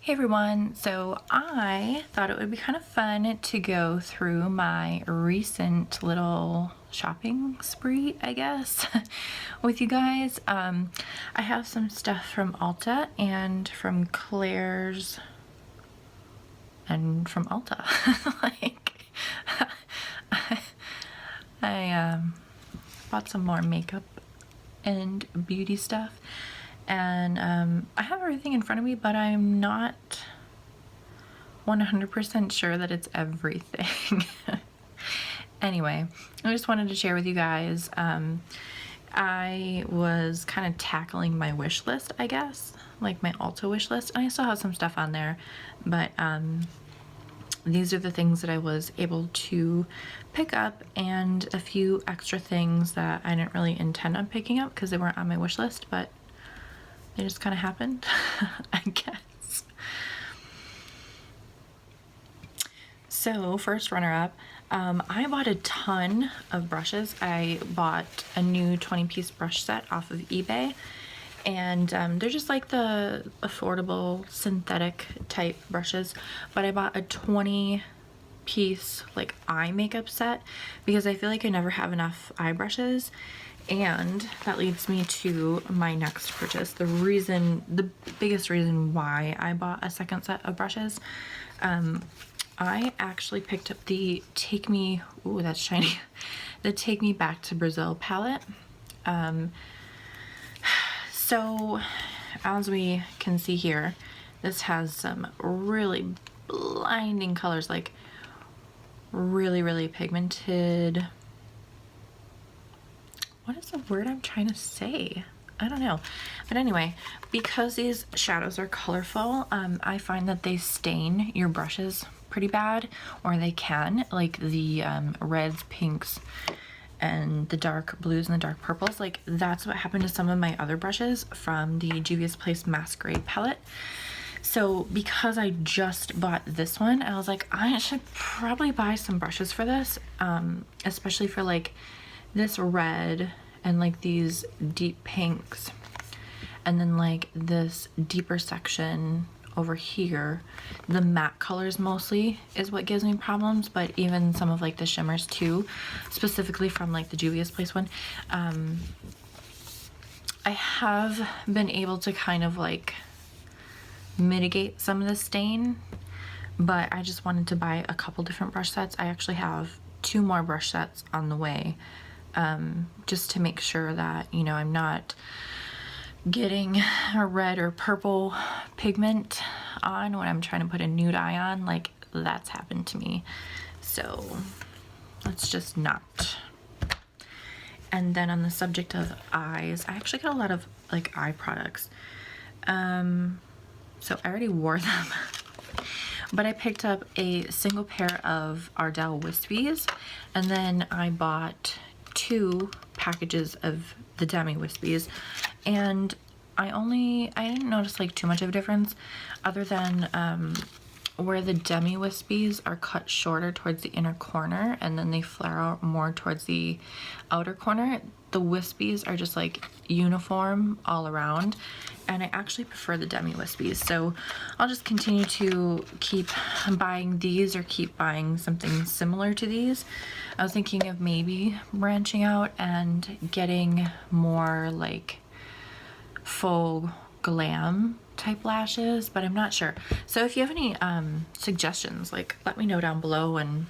Hey everyone, so I thought it would be kind of fun to go through my recent little shopping spree, I guess, with you guys. I have some stuff from Ulta and from Claire's and from Ulta. I bought some more makeup and beauty stuff. And I have everything in front of me, but I'm not 100% sure that it's everything. Anyway, I just wanted to share with you guys. I was kind of tackling my wish list, I guess, like my Ulta wish list. And I still have some stuff on there, but these are the things that I was able to pick up, and a few extra things that I didn't really intend on picking up because they weren't on my wish list, but it just kind of happened, I guess. So first runner-up, I bought a ton of brushes. I bought a new 20-piece brush set off of eBay, and they're just like the affordable synthetic type brushes, but I bought a 20-piece like eye makeup set because I feel like I never have enough eye brushes. And that leads me to my next purchase. The biggest reason why I bought a second set of brushes, I actually picked up the Take Me, ooh, that's shiny, the Take Me Back to Brazil palette. So as we can see here, this has some really blinding colors, like really pigmented. What is the word I'm trying to say? I don't know. But anyway, because these shadows are colorful, I find that they stain your brushes pretty bad, or they can, like the reds, pinks, and the dark blues and the dark purples. Like that's what happened to some of my other brushes from the Juvia's Place Masquerade palette. So because I just bought this one, I was like, I should probably buy some brushes for this, especially for like this red and like these deep pinks, and then like this deeper section over here. The matte colors mostly is what gives me problems, but even some of like the shimmers too, specifically from like the Juvia's Place one. I have been able to kind of like mitigate some of the stain, but I just wanted to buy a couple different brush sets. I actually have 2 more brush sets on the way, just to make sure that, you know, I'm not getting a red or purple pigment on when I'm trying to put a nude eye on. Like that's happened to me, so let's just not. And then on the subject of eyes, I actually got a lot of like eye products, so I already wore them. But I picked up a single pair of Ardell Wispies, and then I bought 2 packages of the Demi Wispies, and I didn't notice like too much of a difference, other than where the Demi Wispies are cut shorter towards the inner corner and then they flare out more towards the outer corner. The Wispies are just like uniform all around, and I actually prefer the Demi Wispies. So I'll just continue to keep buying these, or keep buying something similar to these. I was thinking of maybe branching out and getting more like faux glam type lashes, but I'm not sure. So if you have any suggestions, like let me know down below and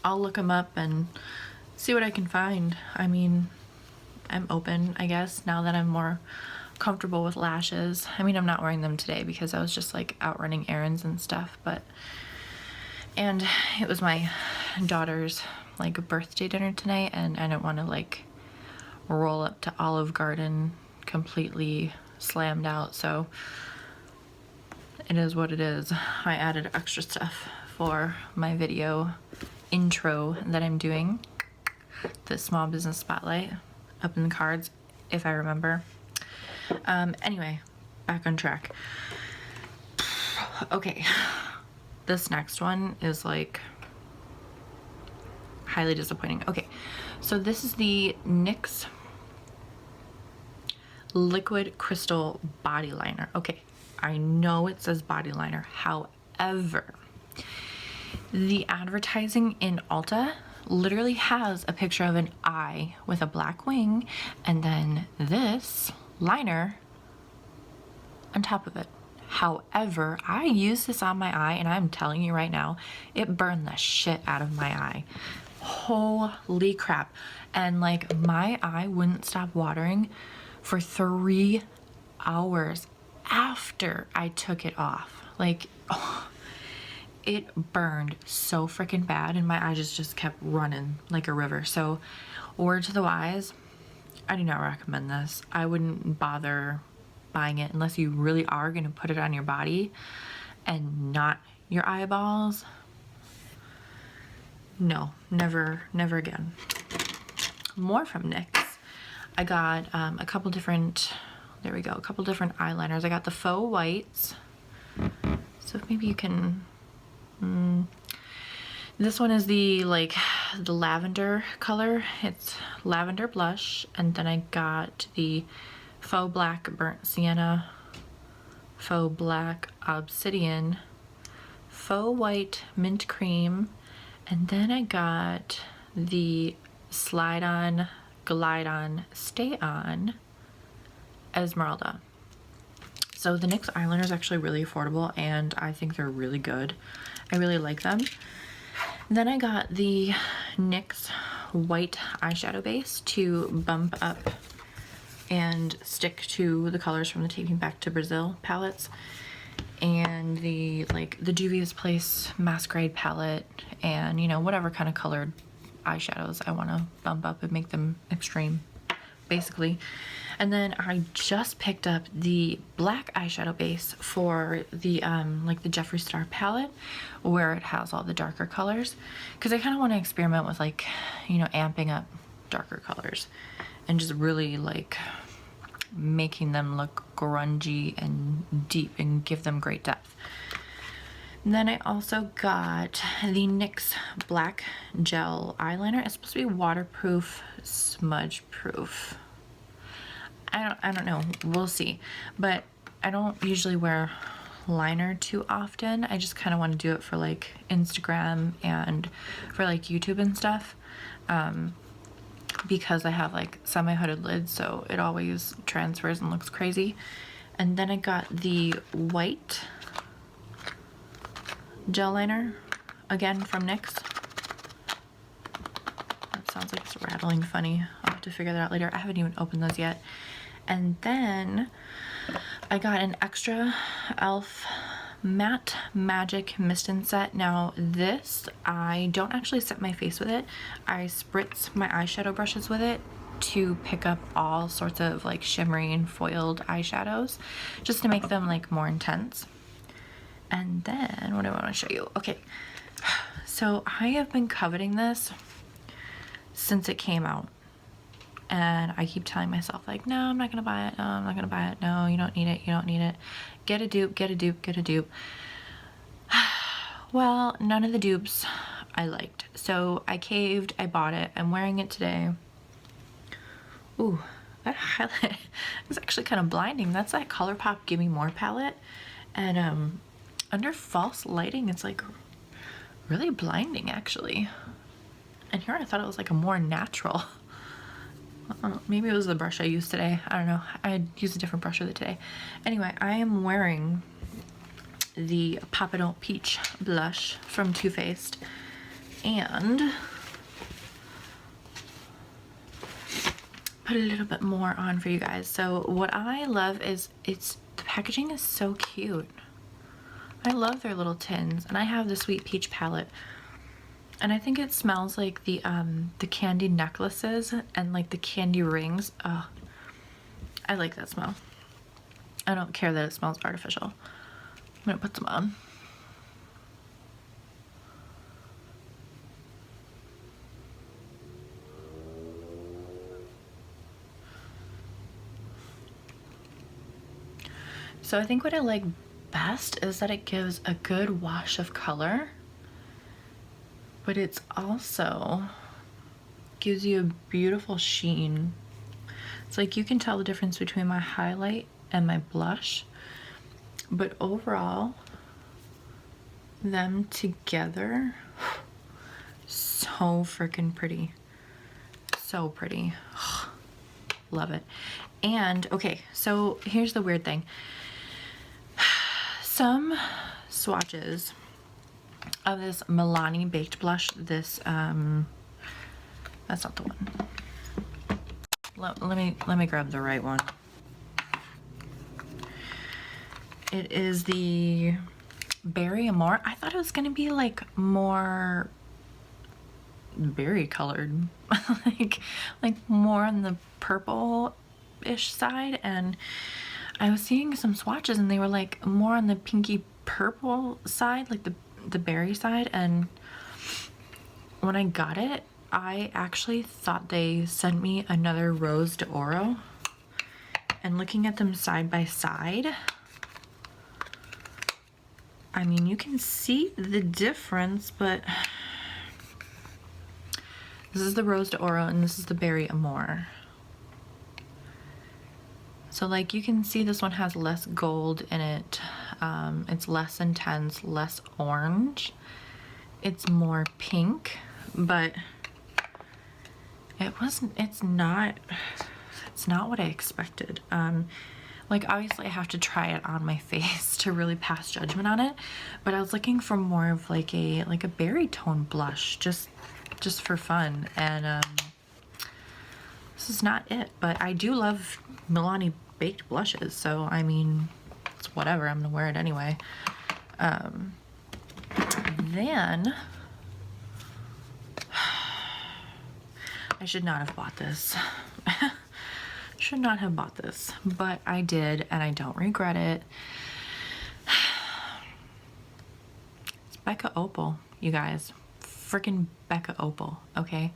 I'll look them up and see what I can find. I mean, I'm open, I guess, now that I'm more comfortable with lashes. I mean, I'm not wearing them today because I was just like out running errands and stuff, and it was my daughter's like birthday dinner tonight, and I didn't want to like roll up to Olive Garden completely slammed out, so it is what it is. I added extra stuff for my video intro that I'm doing, the small business spotlight, up in the cards if I remember. Anyway, back on track. Okay, this next one is like highly disappointing. Okay, so this is the NYX Liquid Crystal Body Liner. Okay, I know it says body liner. However, the advertising in Ulta literally has a picture of an eye with a black wing and then this liner on top of it. However, I use this on my eye and I'm telling you right now, it burned the shit out of my eye. Holy crap. And like my eye wouldn't stop watering for 3 hours after I took it off. Like, oh, it burned so freaking bad and my eye just kept running like a river. So word to the wise, I do not recommend this. I wouldn't bother buying it unless you really are going to put it on your body and not your eyeballs. No, never again. More from NYX. I got a couple different, there we go, a couple different eyeliners. I got the faux whites. So maybe you can, this one is the the lavender color. It's lavender blush. And then I got the faux black burnt sienna, faux black obsidian, faux white mint cream, and then I got the slide on, glide on, stay on Esmeralda. So the NYX eyeliner is actually really affordable and I think they're really good. I really like them. Then I got the NYX white eyeshadow base to bump up and stick to the colors from the Taking Back to Brazil palettes, and the Juvia's Place Masquerade palette, and you know, whatever kind of colored eyeshadows I want to bump up and make them extreme, basically. And then I just picked up the black eyeshadow base for the the Jeffree Star palette, where it has all the darker colors, because I kind of want to experiment with you know, amping up darker colors and just really making them look grungy and deep and give them great depth. And then I also got the NYX Black Gel Eyeliner. It's supposed to be waterproof, smudge proof. I don't know, we'll see. But I don't usually wear liner too often. I just kind of want to do it for Instagram and for YouTube and stuff. Because I have semi-hooded lids, so it always transfers and looks crazy. And then I got the white gel liner, again from NYX. That sounds like it's rattling funny. I'll have to figure that out later. I haven't even opened those yet. And then I got an extra e.l.f. Matte Magic Mist and Set. Now this, I don't actually set my face with it. I spritz my eyeshadow brushes with it to pick up all sorts of shimmery and foiled eyeshadows, just to make them more intense. And then what do I want to show you? Okay, so I have been coveting this since it came out, and I keep telling myself no, I'm not gonna buy it, no, I'm not gonna buy it, no, you don't need it, you don't need it, get a dupe, get a dupe, get a dupe. Well, none of the dupes I liked, so I caved, I bought it, I'm wearing it today. Ooh, that highlight is actually kind of blinding. That's that ColourPop Gimme More palette, and under false lighting it's really blinding actually. And here I thought it was a more natural. Maybe it was the brush I used today. I don't know. I used a different brush with it today. Anyway, I am wearing the Papillon Peach blush from Too Faced, and put a little bit more on for you guys. So what I love is the packaging is so cute. I love their little tins, and I have the Sweet Peach palette. And I think it smells like the candy necklaces and the candy rings. Oh, I like that smell. I don't care that it smells artificial. I'm gonna put some on. So I think what I like best is that it gives a good wash of color, but it's also gives you a beautiful sheen. It's you can tell the difference between my highlight and my blush, But overall, them together, so freaking pretty. So pretty. Love it. And okay, so here's the weird thing. Some swatches of this Milani baked blush, this that's not the one. Let me grab the right one. It is the Berry Amore. I thought it was gonna be like more berry colored, like more on the purple-ish side, and I was seeing some swatches and they were like more on the pinky purple side, like the berry side, and when I got it, I actually thought they sent me another Rose d'Oro, and looking at them side by side, I mean, you can see the difference, but this is the Rose d'Oro and this is the Berry Amore. So like you can see this one has less gold in it. It's less intense, less orange. It's more pink, but it's not what I expected. Like obviously I have to try it on my face to really pass judgment on it, but I was looking for more of like a berry tone blush, just for fun, and this is not it. But I do love Milani baked blushes, so I mean, it's whatever, I'm gonna wear it anyway. Then I should not have bought this. Should not have bought this, but I did, and I don't regret it. It's Becca Opal, you guys. Freaking Becca Opal, okay?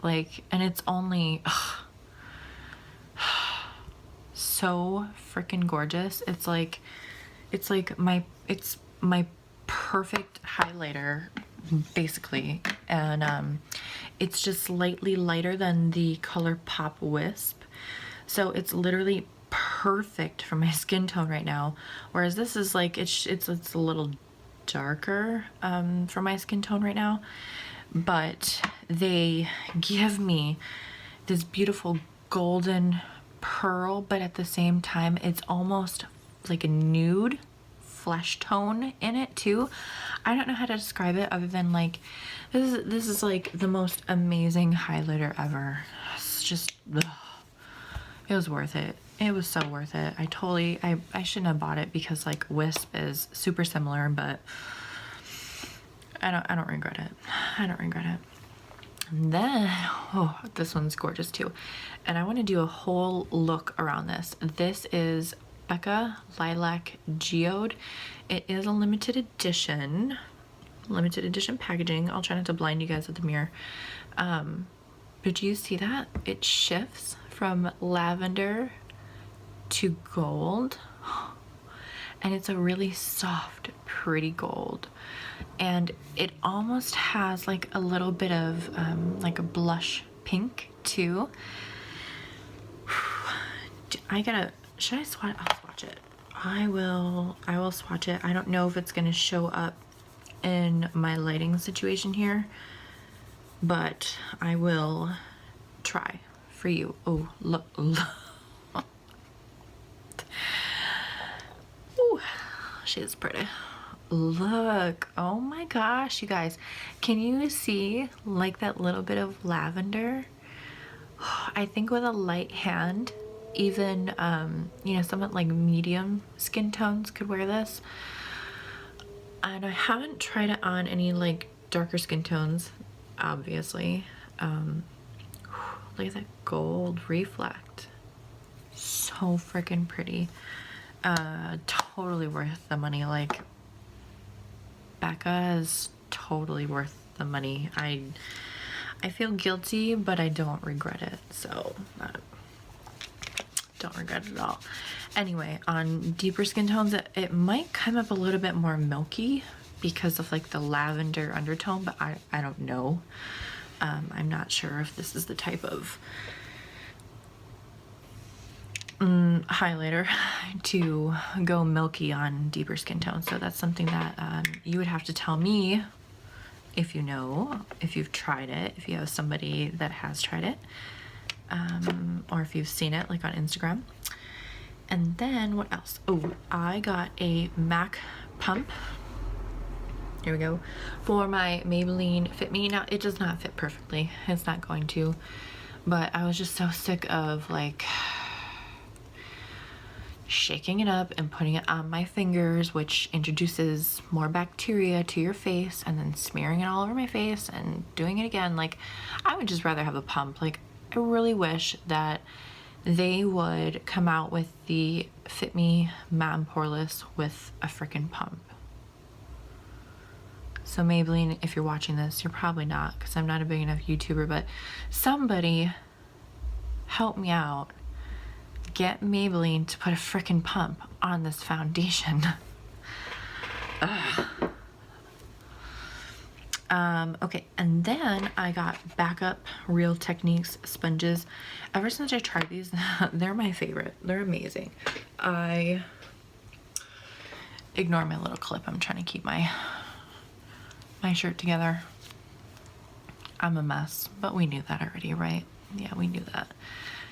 Like, and it's only so freaking gorgeous. It's my perfect highlighter, basically, and it's just slightly lighter than the ColourPop Wisp. So it's literally perfect for my skin tone right now, whereas this is like it's a little darker for my skin tone right now, but they give me this beautiful golden pearl, but at the same time it's almost like a nude flesh tone in it too. I don't know how to describe it other than like this is like the most amazing highlighter ever. It's just ugh. It was worth it. It was so worth it. I shouldn't have bought it because like Wisp is super similar, but I don't regret it. I don't regret it. And then, oh, this one's gorgeous too. And I want to do a whole look around this. This is Becca Lilac Geode. It is a limited edition packaging. I'll try not to blind you guys with the mirror. But do you see that? It shifts from lavender to gold, and it's a really soft, pretty gold, and it almost has like a little bit of like a blush pink too. Should I swatch? I'll swatch it. I will swatch it. I don't know if it's gonna show up in my lighting situation here, but I will try for you. Oh, look. Ooh, she is pretty. Look, oh my gosh, you guys, can you see like that little bit of lavender? I think with a light hand, even you know, someone like medium skin tones could wear this. And I haven't tried it on any like darker skin tones, obviously. Look at that gold reflect. So freaking pretty. Totally worth the money. Like, Becca is totally worth the money. I feel guilty, but I don't regret it. So, don't regret it at all. Anyway, on deeper skin tones, it might come up a little bit more milky because of like the lavender undertone, but I don't know. I'm not sure if this is the type of highlighter to go milky on deeper skin tones. So that's something that you would have to tell me if you know, if you've tried it, if you have somebody that has tried it, or if you've seen it like on Instagram. And then what else? Oh, I got a MAC pump. Here we go. For my Maybelline Fit Me. Now, it does not fit perfectly. It's not going to. But I was just so sick of like shaking it up and putting it on my fingers, which introduces more bacteria to your face, and then smearing it all over my face and doing it again. Like, I would just rather have a pump. Like, I really wish that they would come out with the Fit Me Matte and Poreless with a freaking pump. So Maybelline, if you're watching this, you're probably not, because I'm not a big enough YouTuber, but somebody help me out. Get Maybelline to put a freaking pump on this foundation. Okay, and then I got Backup Real Techniques sponges. Ever since I tried these, they're my favorite. They're amazing. Ignore my little clip. I'm trying to keep my shirt together. I'm a mess, but we knew that already, right? Yeah, we knew that.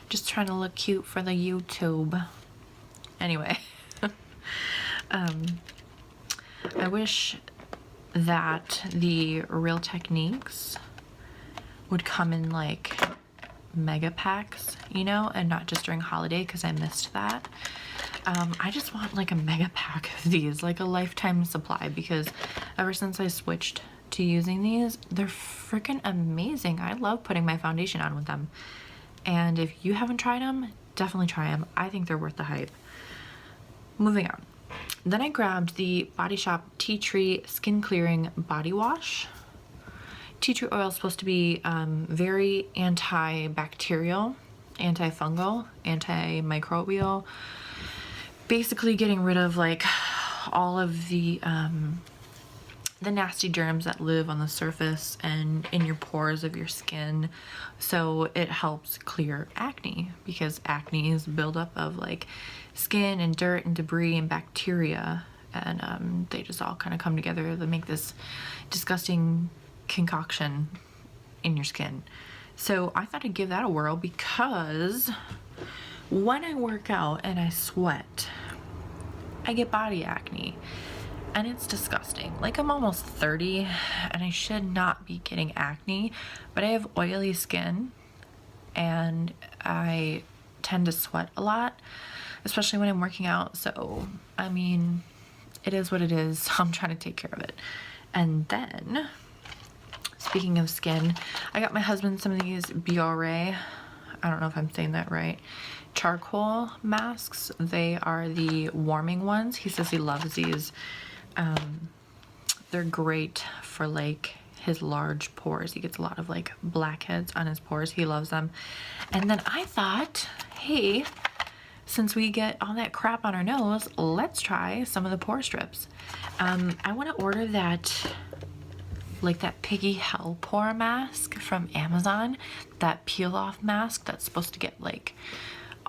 Just trying to look cute for the YouTube. Anyway, I wish that the Real Techniques would come in like mega packs, you know, and not just during holiday, because I missed that. I just want like a mega pack of these, like a lifetime supply, because ever since I switched to using these, they're freaking amazing. I love putting my foundation on with them. And if you haven't tried them, definitely try them. I think they're worth the hype. Moving on. Then I grabbed the Body Shop Tea Tree Skin Clearing Body Wash. Tea tree oil is supposed to be very antibacterial, antifungal, antimicrobial. Basically getting rid of like all of the nasty germs that live on the surface and in your pores of your skin. So it helps clear acne, because acne is buildup of like skin and dirt and debris and bacteria, and they just all kind of come together to make this disgusting concoction in your skin. So I thought I'd give that a whirl, because when I work out and I sweat, I get body acne. And it's disgusting. Like, I'm almost 30 and I should not be getting acne, but I have oily skin and I tend to sweat a lot, especially when I'm working out. So, I mean, it is what it is. I'm trying to take care of it. And then, speaking of skin, I got my husband some of these Biore, I don't know if I'm saying that right, charcoal masks. They are the warming ones. He says he loves these. They're great for like his large pores. He gets a lot of like blackheads on his pores. He loves them. And then I thought, hey, since we get all that crap on our nose, let's try some of the pore strips. I want to order that, like that Piggy Hell pore mask from Amazon, that peel off mask that's supposed to get like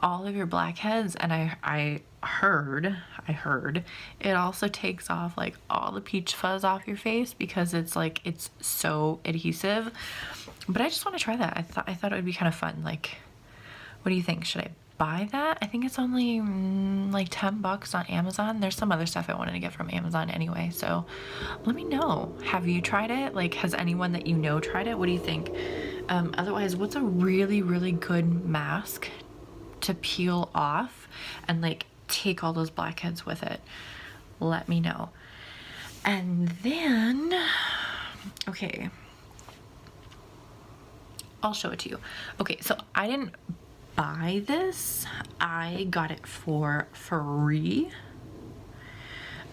all of your blackheads. And I heard it also takes off like all the peach fuzz off your face, because it's like, it's so adhesive. But I just want to try that. I thought it would be kind of fun. Like, what do you think? Should I buy that? I think it's only like 10 bucks on Amazon. There's some other stuff I wanted to get from Amazon anyway, so let me know. Have you tried it? Like, has anyone that you know tried it? What do you think? Otherwise, what's a really, really good mask to peel off and like take all those blackheads with it? Let me know. And then, okay, I'll show it to you. Okay, so I didn't buy this. I got it for free.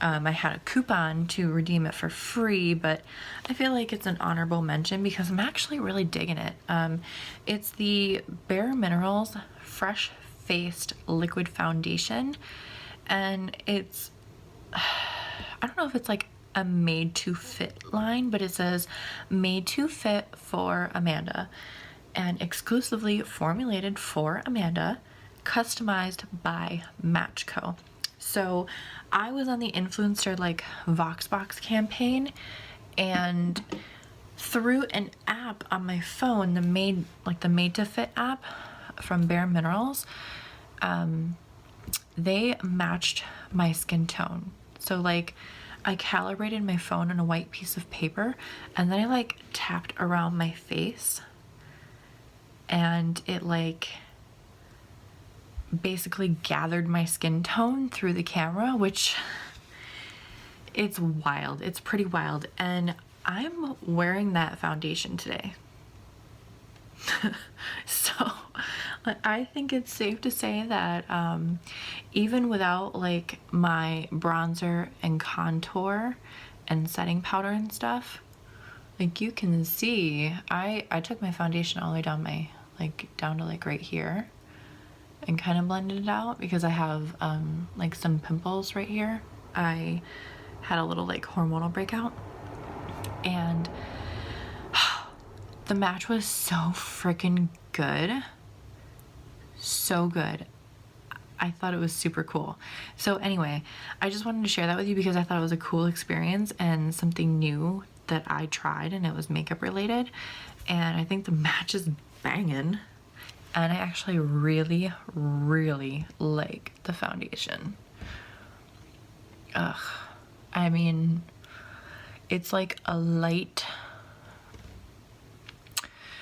I had a coupon to redeem it for free, but I feel like it's an honorable mention because I'm actually really digging it. It's the Bare Minerals Fresh Faced Liquid Foundation, and it's, I don't know if it's like a made to fit line, but it says made to fit for Amanda and exclusively formulated for Amanda. customized by Matchco. So I was on the influencer like Voxbox campaign, and through an app on my phone, the Made to Fit app from Bare Minerals, they matched my skin tone. So like I calibrated my phone on a white piece of paper, and then I like tapped around my face, and it like basically gathered my skin tone through the camera, which it's wild. It's pretty wild. And I'm wearing that foundation today. So I think it's safe to say that even without like my bronzer and contour and setting powder and stuff, like you can see I took my foundation all the way down my down to like right here and kind of blended it out because I have like some pimples right here. I had a little like hormonal breakout, and the match was so freaking good. So good. I thought it was super cool. So anyway, I just wanted to share that with you because I thought it was a cool experience and something new that I tried, and it was makeup related, and I think the match is banging, and I actually really like the foundation. I mean, it's like a light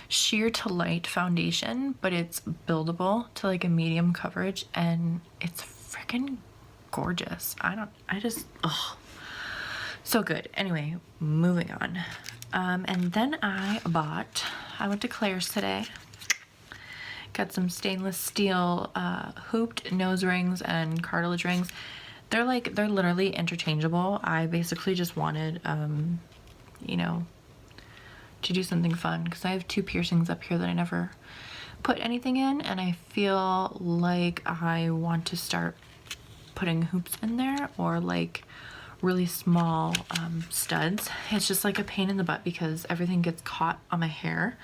sheer to light foundation, but it's buildable to like a medium coverage, and it's freaking gorgeous. So good. Anyway, moving on. And then I went to Claire's today, got some stainless steel hooped nose rings and cartilage rings. They're literally interchangeable. I basically just wanted you know, to do something fun because I have 2 piercings up here that I never put anything in, and I feel like I want to start putting hoops in there, or like really small studs. It's just like a pain in the butt because everything gets caught on my hair.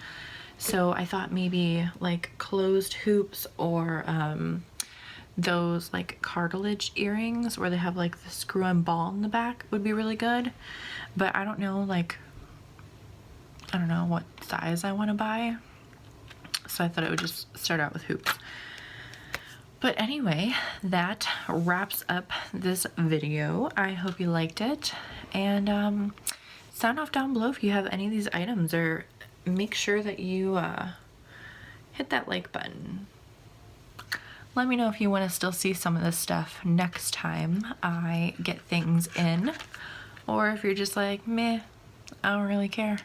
So I thought maybe like closed hoops, or those like cartilage earrings where they have like the screw and ball in the back would be really good. But I don't know, like I don't know what size I want to buy, so I thought I would just start out with hoops. But anyway, that wraps up this video. I hope you liked it, and sound off down below if you have any of these items, or make sure that you hit that like button. Let me know if you want to still see some of this stuff next time I get things in, or if you're just like, meh, I don't really care.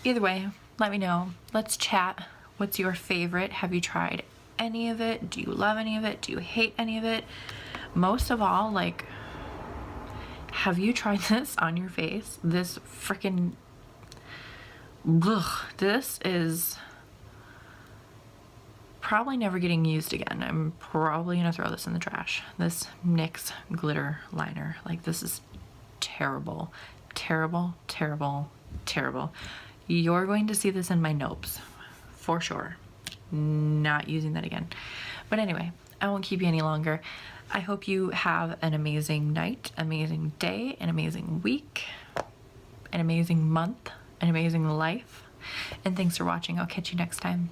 Either way, let me know. Let's chat. What's your favorite? Have you tried any of it? Do you love any of it? Do you hate any of it? Most of all, like, have you tried this on your face? This freaking, this is probably never getting used again. I'm probably gonna throw this in the trash. This NYX glitter liner. Like, this is terrible. Terrible, terrible, terrible. You're going to see this in my nopes, for sure. Not using that again. But anyway, I won't keep you any longer. I hope you have an amazing night, amazing day, an amazing week, an amazing month, an amazing life. And thanks for watching. I'll catch you next time.